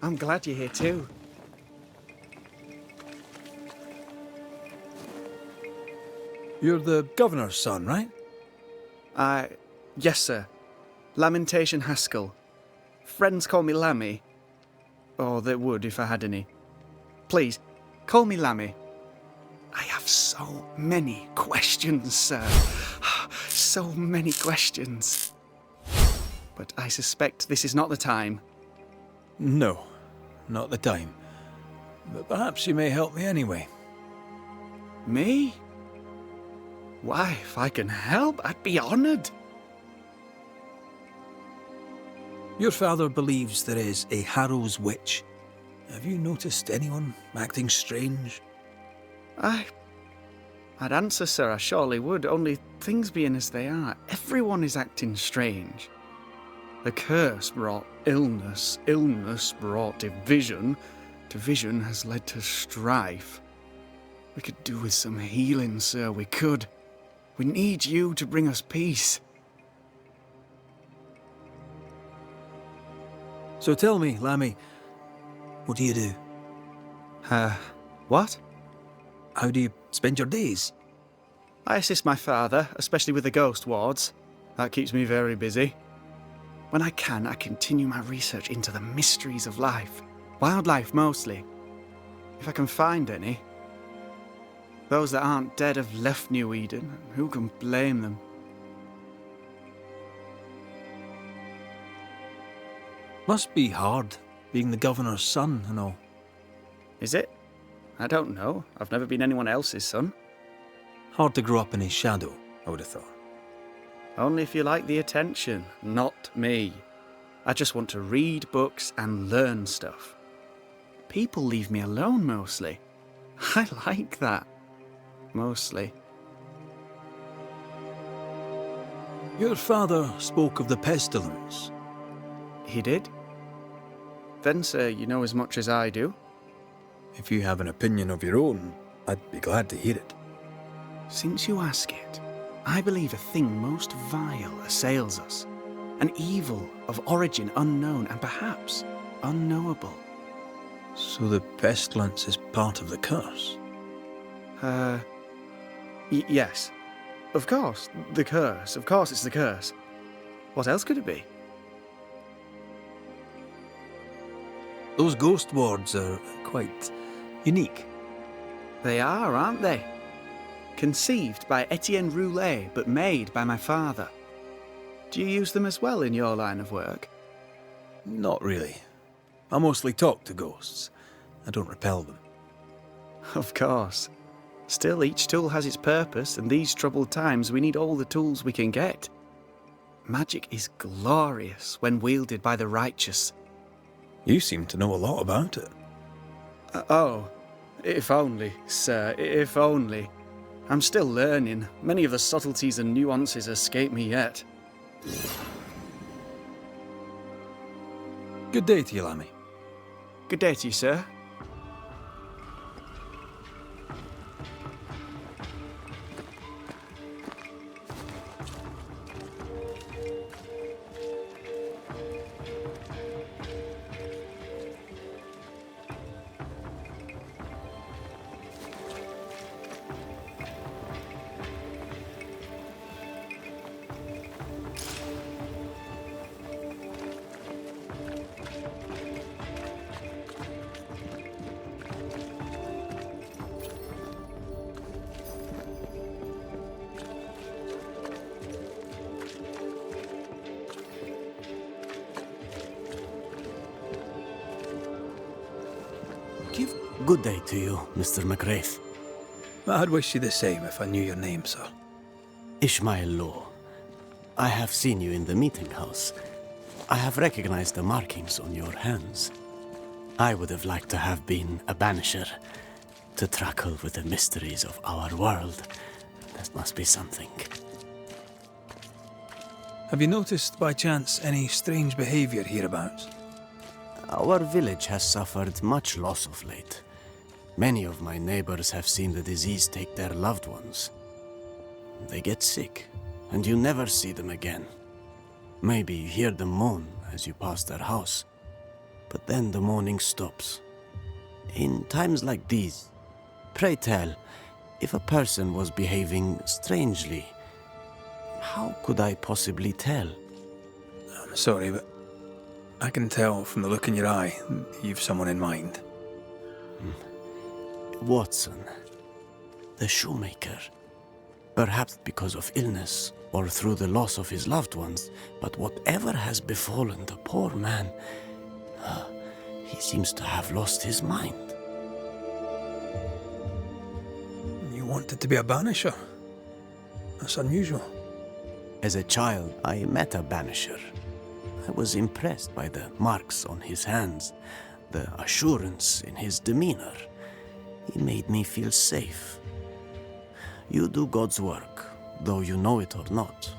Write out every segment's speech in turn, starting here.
I'm glad you're here too. You're the governor's son, right? Yes, sir. Lamentation Haskell. Friends call me Lammy. Or they would if I had any. Please, call me Lammy. I have so many questions, sir. So many questions. But I suspect this is not the time. No, not the time. But perhaps you may help me anyway. Me? Why, if I can help, I'd be honoured. Your father believes there is a Harrow's witch. Have you noticed anyone acting strange? I'd answer, sir, I surely would, only things being as they are, everyone is acting strange. The curse brought illness, illness brought division, division has led to strife. We could do with some healing, sir, we could. We need you to bring us peace. So tell me, Lammy, what do you do? What? How do you spend your days? I assist my father, especially with the ghost wards. That keeps me very busy. When I can, I continue my research into the mysteries of life. Wildlife, mostly. If I can find any. Those that aren't dead have left New Eden. Who can blame them? Must be hard, being the governor's son and all. Is it? I don't know. I've never been anyone else's son. Hard to grow up in his shadow, I would have thought. Only if you like the attention, not me. I just want to read books and learn stuff. People leave me alone mostly. I like that. Mostly. Your father spoke of the pestilence. He did? Then, sir, you know as much as I do. If you have an opinion of your own, I'd be glad to hear it. Since you ask it, I believe a thing most vile assails us. An evil of origin unknown and perhaps unknowable. So the pestilence is part of the curse? Yes. Of course, the curse. Of course it's the curse. What else could it be? Those ghost wards are quite unique. They are, aren't they? Conceived by Etienne Roulet, but made by my father. Do you use them as well in your line of work? Not really. I mostly talk to ghosts. I don't repel them. Of course. Still, each tool has its purpose, and these troubled times we need all the tools we can get. Magic is glorious when wielded by the righteous. You seem to know a lot about it. Oh, if only, sir, if only. I'm still learning. Many of the subtleties and nuances escape me yet. Good day to you, Lammy. Good day to you, sir. Good day to you, Mr. McGrath. I'd wish you the same if I knew your name, sir. Ishmael Law. I have seen you in the meeting house. I have recognized the markings on your hands. I would have liked to have been a banisher, to truckle with the mysteries of our world. That must be something. Have you noticed, by chance, any strange behavior hereabouts? Our village has suffered much loss of late. Many of my neighbors have seen the disease take their loved ones. They get sick, and you never see them again. Maybe you hear them moan as you pass their house. but then the mourning stops. In times like these, pray tell, if a person was behaving strangely, how could I possibly tell? I'm sorry, but I can tell from the look in your eye that you've someone in mind. Watson, the shoemaker. Perhaps because of illness or through the loss of his loved ones, but whatever has befallen the poor man, he seems to have lost his mind. You wanted to be a banisher? That's unusual. As a child, I met a banisher. I was impressed by the marks on his hands, the assurance in his demeanor. He made me feel safe. You do God's work, though you know it or not.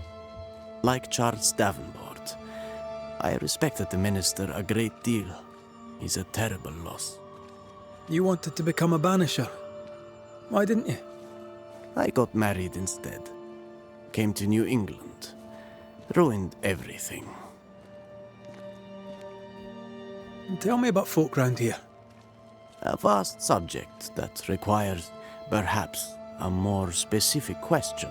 Like Charles Davenport, I respected the minister a great deal. He's a terrible loss. You wanted to become a banisher. Why didn't you? I got married instead. Came to New England. Ruined everything. Tell me about folk round here. A vast subject that requires, perhaps, a more specific question.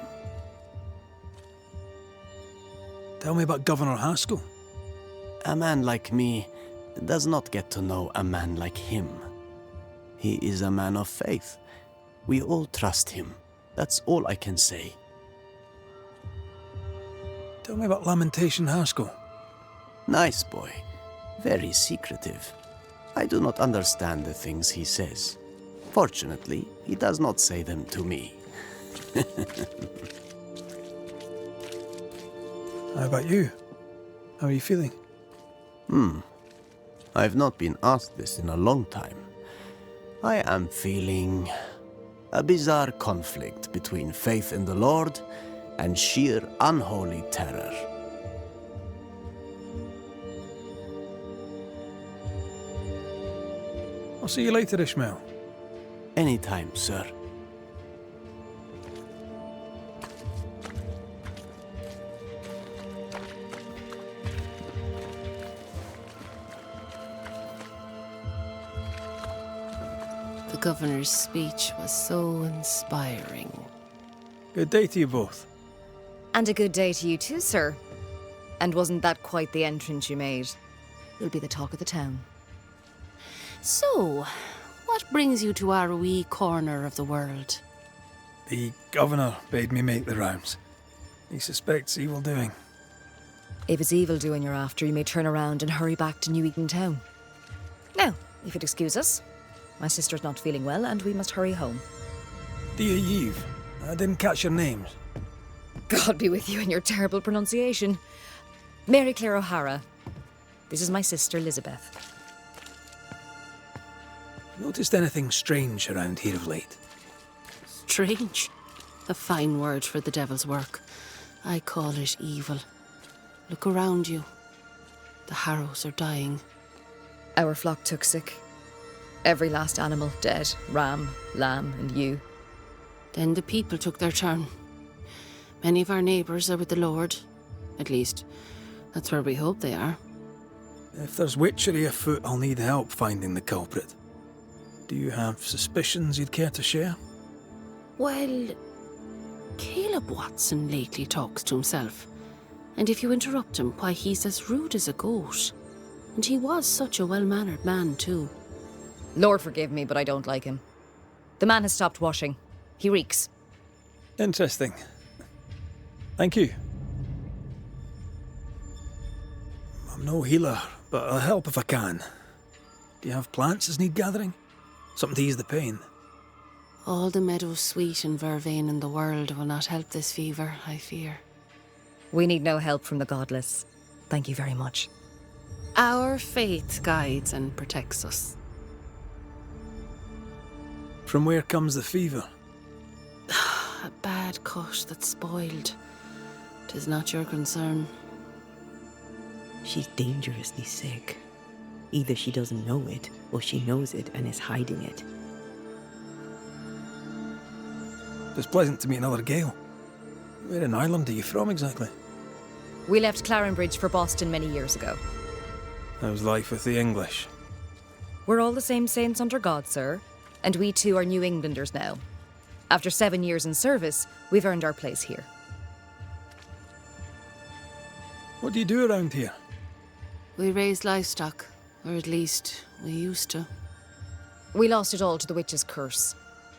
Tell me about Governor Haskell. A man like me does not get to know a man like him. He is a man of faith. We all trust him. That's all I can say. Tell me about Lamentation Haskell. Nice boy. Very secretive. I do not understand the things he says. Fortunately, he does not say them to me. How about you? How are you feeling? I've not been asked this in a long time. I am feeling a bizarre conflict between faith in the Lord and sheer unholy terror. I'll see you later, Ishmael. Anytime, sir. The governor's speech was so inspiring. Good day to you both. And a good day to you too, sir. And wasn't that quite the entrance you made? You'll be the talk of the town. So, what brings you to our wee corner of the world? The governor bade me make the rounds. He suspects evil doing. If it's evil doing you're after, you may turn around and hurry back to New Eden Town. Now, if you'd excuse us, my sister's not feeling well and we must hurry home. Dear Yves, I didn't catch your names. God be with you and your terrible pronunciation. Mary Claire O'Hara. This is my sister, Elizabeth. Noticed anything strange around here of late? Strange. A fine word for the devil's work. I call it evil. Look around you. The harrows are dying. Our flock took sick. Every last animal dead. Ram, lamb, and ewe. Then the people took their turn. Many of our neighbours are with the Lord. At least, that's where we hope they are. If there's witchery afoot, I'll need help finding the culprit. Do you have suspicions you'd care to share? Well, Caleb Watson lately talks to himself. And if you interrupt him, why, he's as rude as a goat. And he was such a well-mannered man, too. Lord forgive me, but I don't like him. The man has stopped washing. He reeks. Interesting. Thank you. I'm no healer, but I'll help if I can. Do you have plants as need gathering? Something to ease the pain? All the meadow sweet and vervain in the world will not help this fever, I fear. We need no help from the godless. Thank you very much. Our faith guides and protects us. From where comes the fever? A bad cut that's spoiled. 'Tis not your concern. She's dangerously sick. Either she doesn't know it, or she knows it and is hiding it. It's pleasant to meet another Gale. Where in Ireland are you from exactly? We left Clarenbridge for Boston many years ago. How's life with the English? We're all the same saints under God, sir. And we too are New Englanders now. After 7 years in service, we've earned our place here. What do you do around here? We raise livestock, or at least we used to. We lost it all to the witch's curse.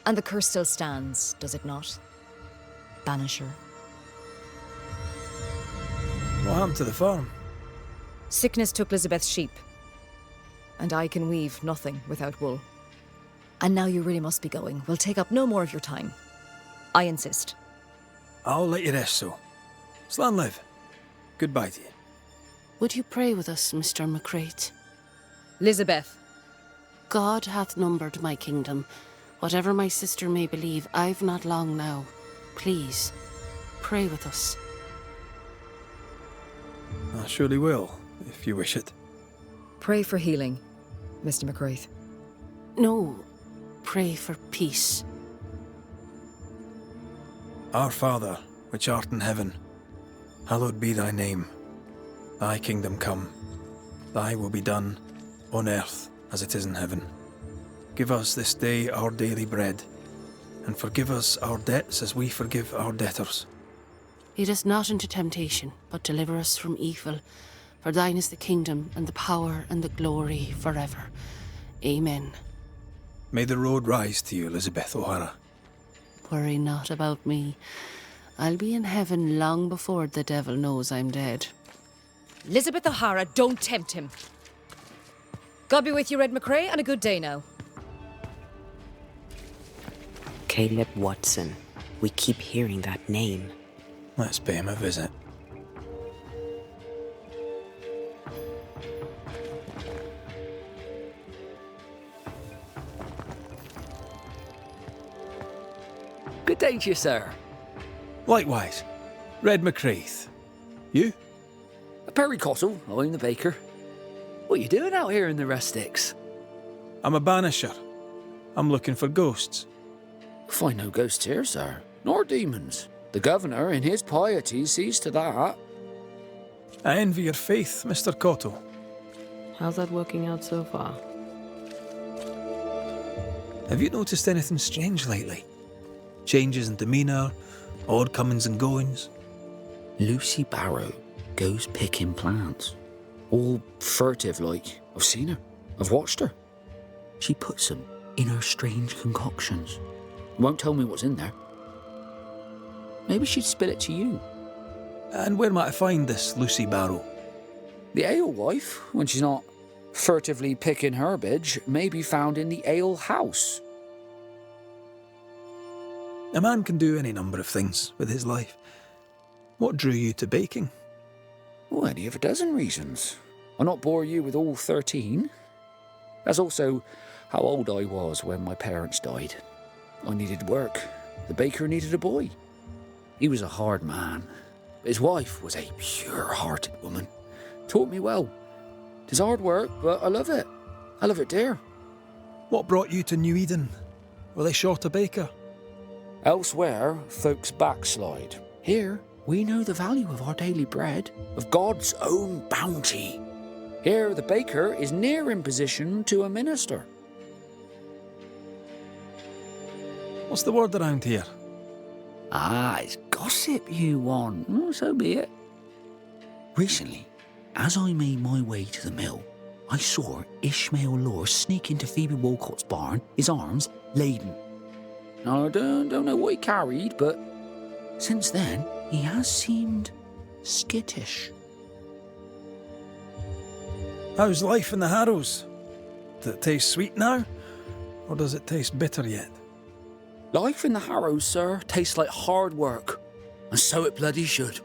And the curse still stands, does it not? Banisher. What happened to the farm? Sickness took Elizabeth's sheep. And I can weave nothing without wool. And now you really must be going. We'll take up no more of your time. I insist. I'll let you rest, so. Slan live. Goodbye to you. Would you pray with us, Mr. McCrate? Elizabeth. God hath numbered my kingdom. Whatever my sister may believe, I've not long now. Please, pray with us. I surely will, if you wish it. Pray for healing, Mr. McCraith. No, pray for peace. Our Father, which art in heaven, hallowed be thy name. Thy kingdom come. Thy will be done, on earth as it is in heaven. Give us this day our daily bread, and forgive us our debts as we forgive our debtors. Lead us not into temptation, but deliver us from evil. For thine is the kingdom, and the power, and the glory forever. Amen. May the road rise to you, Elizabeth O'Hara. Worry not about me. I'll be in heaven long before the devil knows I'm dead. Elizabeth O'Hara, don't tempt him. God be with you, Red McCrae, and a good day now. Caleb Watson. We keep hearing that name. Let's pay him a visit. Good day to you, sir. Likewise. Red McCraith. You? Perry Cottle, I'm the baker. What are you doing out here in the rustics? I'm a banisher. I'm looking for ghosts. Find no ghosts here, sir, nor demons. The governor, in his piety, sees to that. I envy your faith, Mr. Cottle. How's that working out so far? Have you noticed anything strange lately? Changes in demeanour, odd comings and goings? Lucy Barrow goes picking plants. All furtive like. I've seen her. I've watched her. She puts them in her strange concoctions. Won't tell me what's in there. Maybe she'd spill it to you. And where might I find this Lucy Barrow? The alewife, when she's not furtively picking herbage, may be found in the ale house. A man can do any number of things with his life. What drew you to baking? Oh, any of a dozen reasons. I'll not bore you with all 13. That's also how old I was when my parents died. I needed work. The baker needed a boy. He was a hard man. His wife was a pure-hearted woman. Taught me well. 'Tis hard work, but I love it. I love it dear. What brought you to New Eden? Were they short a baker? Elsewhere, folks backslide. Here, we know the value of our daily bread, of God's own bounty. Here, the baker is near in position to a minister. What's the word around here? Ah, it's gossip you want. Oh, so be it. Recently, as I made my way to the mill, I saw Ishmael Law sneak into Phoebe Walcott's barn, his arms laden. Now, I don't know what he carried, but since then, he has seemed skittish. How's life in the Harrows? Does it taste sweet now? Or does it taste bitter yet? Life in the Harrows, sir, tastes like hard work. And so it bloody should.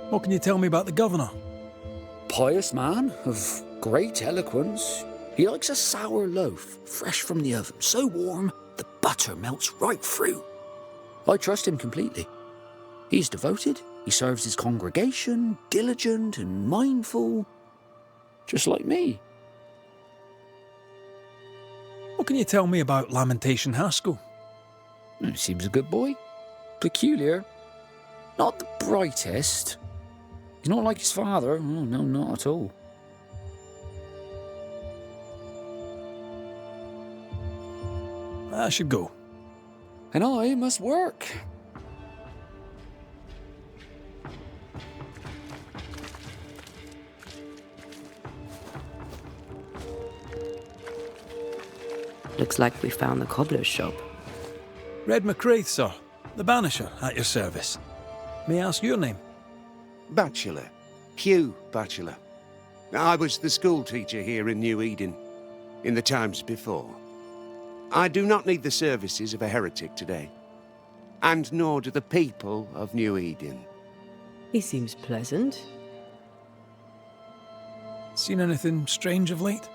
What can you tell me about the governor? Pious man of great eloquence. He likes a sour loaf, fresh from the oven, so warm the butter melts right through. I trust him completely. He's devoted, he serves his congregation, diligent and mindful, just like me. What can you tell me about Lamentation Haskell? Seems a good boy. Peculiar. Not the brightest. He's not like his father. Oh, no, not at all. I should go. And I must work. Looks like we found the cobbler's shop. Red McCraith, sir. The Banisher, at your service. May I ask your name? Bachelor. Hugh Bachelor. I was the school teacher here in New Eden, in the times before. I do not need the services of a heretic today, and nor do the people of New Eden. He seems pleasant. Seen anything strange of late?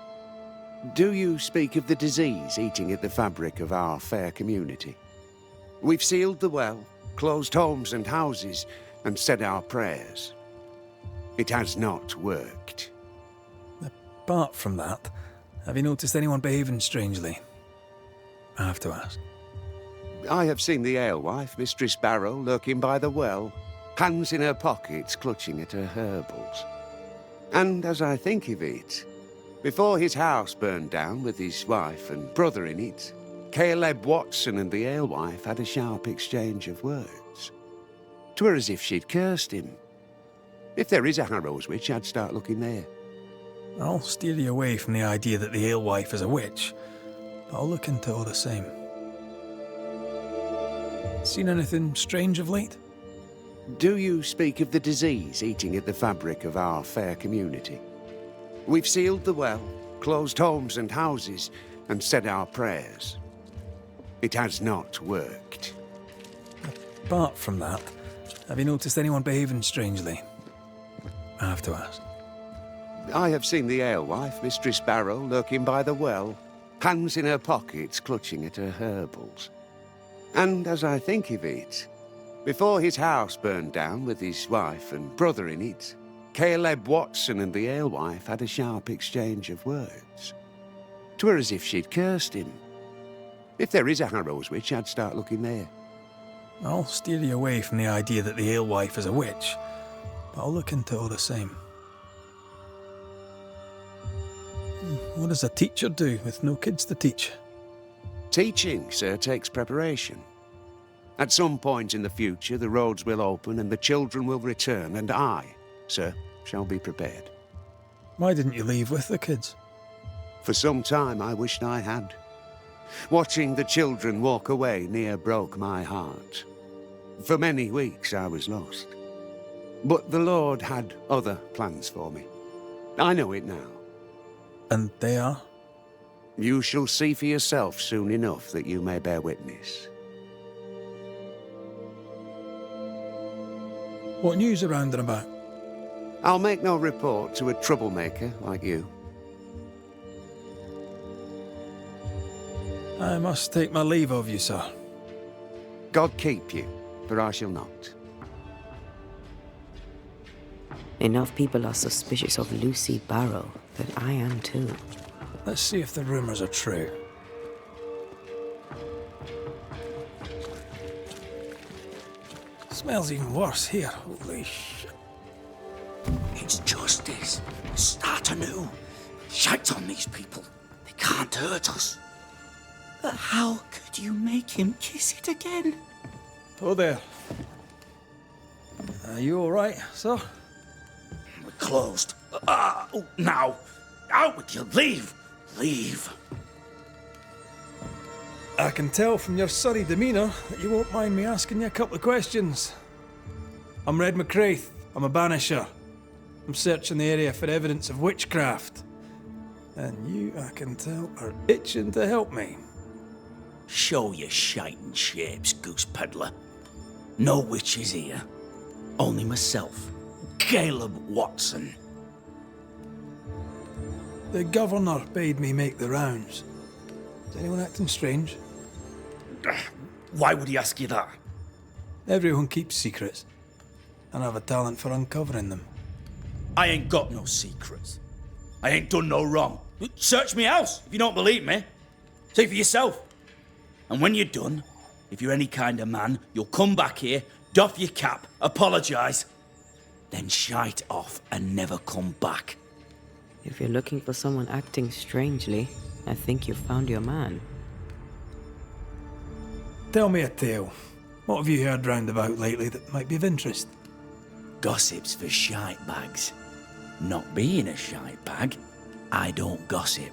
Do you speak of the disease eating at the fabric of our fair community? We've sealed the well, closed homes and houses, and said our prayers. It has not worked. Apart from that, have you noticed anyone behaving strangely? I have to ask. I have seen the alewife, Mistress Barrow, lurking by the well, hands in her pockets, clutching at her herbals. And as I think of it, before his house burned down with his wife and brother in it, Caleb Watson and the alewife had a sharp exchange of words. 'Twere as if she'd cursed him. If there is a Harrow's witch, I'd start looking there. I'll steer you away from the idea that the alewife is a witch. I'll look into all the same. Seen anything strange of late? Do you speak of the disease eating at the fabric of our fair community? We've sealed the well, closed homes and houses, and said our prayers. It has not worked. Apart from that, have you noticed anyone behaving strangely? I have to ask. I have seen the alewife, Mistress Barrow, lurking by the well, hands in her pockets, clutching at her herbals. And as I think of it, before his house burned down with his wife and brother in it, Caleb Watson and the alewife had a sharp exchange of words. 'Twere as if she'd cursed him. If there is a Harrow's witch, I'd start looking there. I'll steer you away from the idea that the alewife is a witch, but I'll look into all the same. What does a teacher do with no kids to teach? Teaching, sir, takes preparation. At some point in the future, the roads will open and the children will return, and I, sir, shall be prepared. Why didn't you leave with the kids? For some time I wished I had. Watching the children walk away near broke my heart. For many weeks I was lost. But the Lord had other plans for me. I know it now. And they are? You shall see for yourself soon enough that you may bear witness. What news around and about? I'll make no report to a troublemaker like you. I must take my leave of you, sir. God keep you, for I shall not. Enough people are suspicious of Lucy Barrow that I am too. Let's see if the rumours are true. Smells even worse here. Holy shit. It's justice. Start anew. Shite on these people. They can't hurt us. But how could you make him kiss it again? Oh there. Are you alright, sir? We're closed. Now. Out with you. Leave. Leave. I can tell from your surly demeanour that you won't mind me asking you a couple of questions. I'm Red McCraith. I'm a banisher. I'm searching the area for evidence of witchcraft. And you, I can tell, are itching to help me. Show your shiting shapes, goose peddler. No witches here. Only myself, Caleb Watson. The governor bade me make the rounds. Is anyone acting strange? Why would he ask you that? Everyone keeps secrets, and I have a talent for uncovering them. I ain't got no secrets. I ain't done no wrong. Search me house if you don't believe me. See for yourself. And when you're done, if you're any kind of man, you'll come back here, doff your cap, apologise. then shite off and never come back. If you're looking for someone acting strangely, I think you've found your man. Tell me a tale. What have you heard round about lately that might be of interest? Gossip's for shite bags. Not being a shite bag, I don't gossip.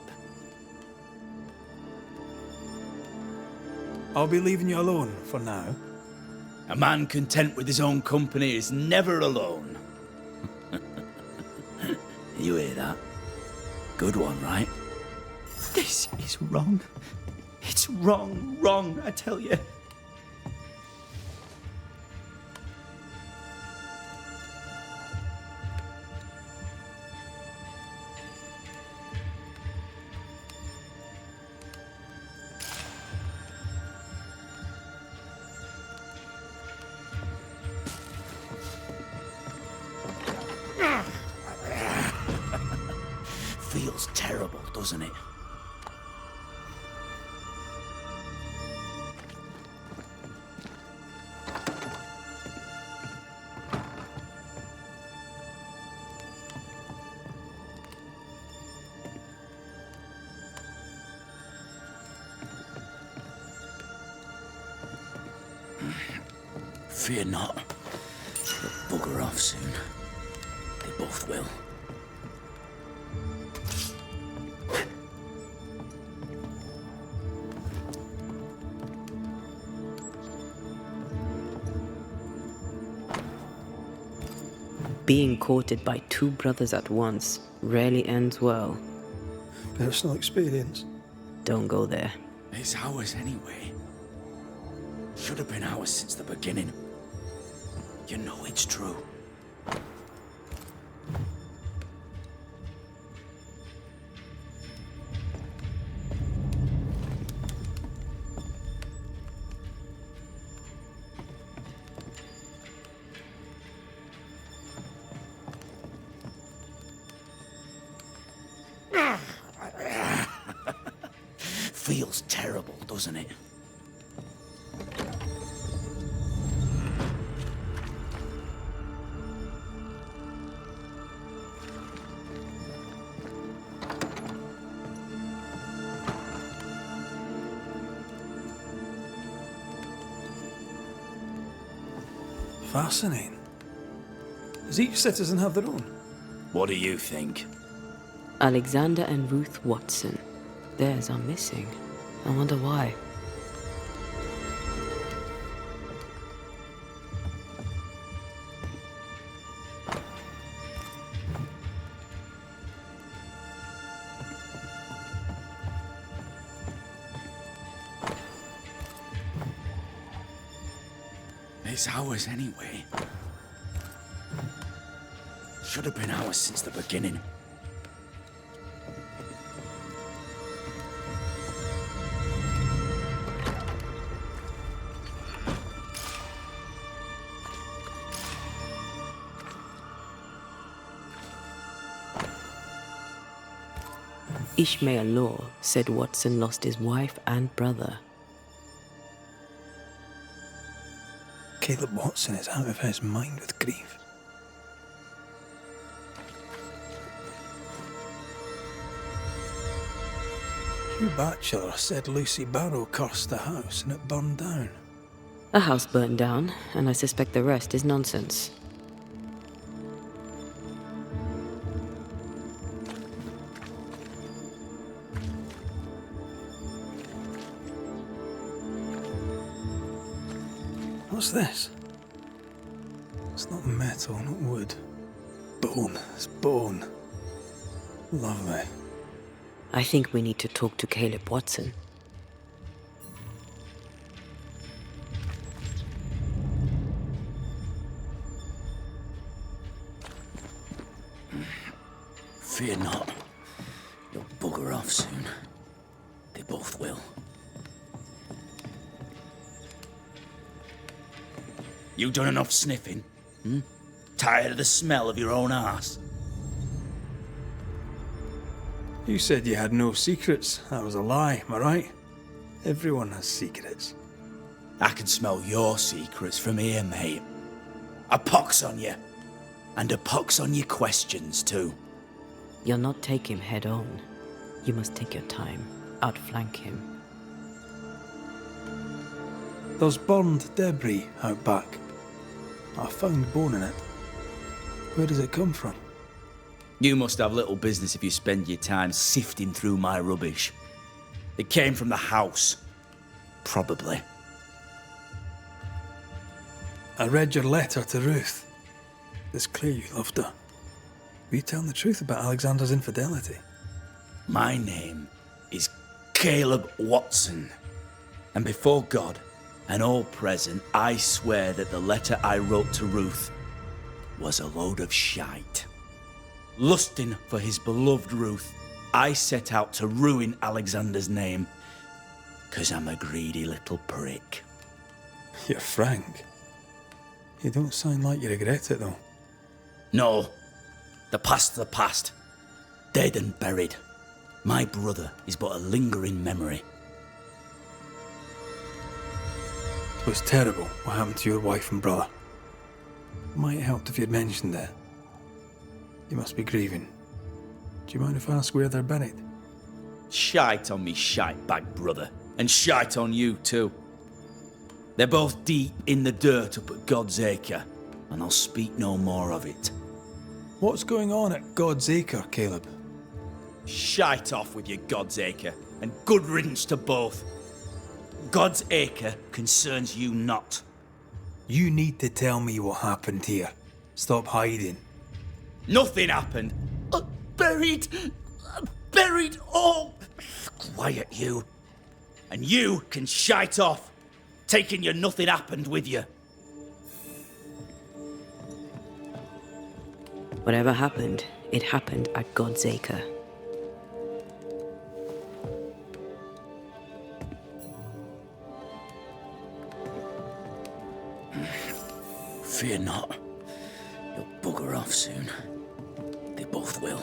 I'll be leaving you alone for now. A man content with his own company is never alone. You hear that? Good one, right? This is wrong. It's wrong, I tell you. Feels terrible, doesn't it? Fear not. They'll bugger off soon. They both will. Being courted by two brothers at once rarely ends well. Personal experience. Don't go there. It's ours anyway. Should have been ours since the beginning. You know it's true. Feels terrible, doesn't it? Fascinating. Does each citizen have their own? What do you think? Alexander and Ruth Watson. Theirs are missing. I wonder why. It's ours anyway. Should have been ours since the beginning. Ishmael Law said Watson lost his wife and brother. Caleb Watson is out of his mind with grief. Hugh Batchelor said Lucy Barrow cursed the house and it burned down. A house burned down, and I suspect the rest is nonsense. What's this? It's not metal, not wood. Bone. It's bone. Lovely. I think we need to talk to Caleb Watson. Fear not. You'll bugger off soon. They both will. You done enough sniffing? Tired of the smell of your own arse? You said you had no secrets. That was a lie, am I right? Everyone has secrets. I can smell your secrets from here, mate. A pox on you. And a pox on your questions, too. You'll not take him head on. You must take your time, outflank him. There's burned debris out back. I found bone in it. Where does it come from? You must have little business if you spend your time sifting through my rubbish. It came from the house. Probably. I read your letter to Ruth. It's clear you loved her. Were you telling the truth about Alexander's infidelity? My name is Caleb Watson. And before God and all present, I swear that the letter I wrote to Ruth was a load of shite. Lusting for his beloved Ruth, I set out to ruin Alexander's name, 'cause I'm a greedy little prick. You're frank. You don't sound like you regret it, though. No, the past's the past. Dead and buried. My brother is but a lingering memory. It was terrible what happened to your wife and brother. Might have helped if you'd mentioned that. You must be grieving. Do you mind if I ask where they're buried? Shite on me shite bag brother, and shite on you too. They're both deep in the dirt up at God's Acre, and I'll speak no more of it. What's going on at God's Acre, Caleb? Shite off with your God's Acre, and good riddance to both. God's Acre concerns you not. You need to tell me what happened here. Stop hiding. Nothing happened. Buried. Buried all. Quiet, you. And you can shite off, taking your nothing happened with you. Whatever happened, it happened at God's Acre. Fear not. You'll bugger off soon. They both will.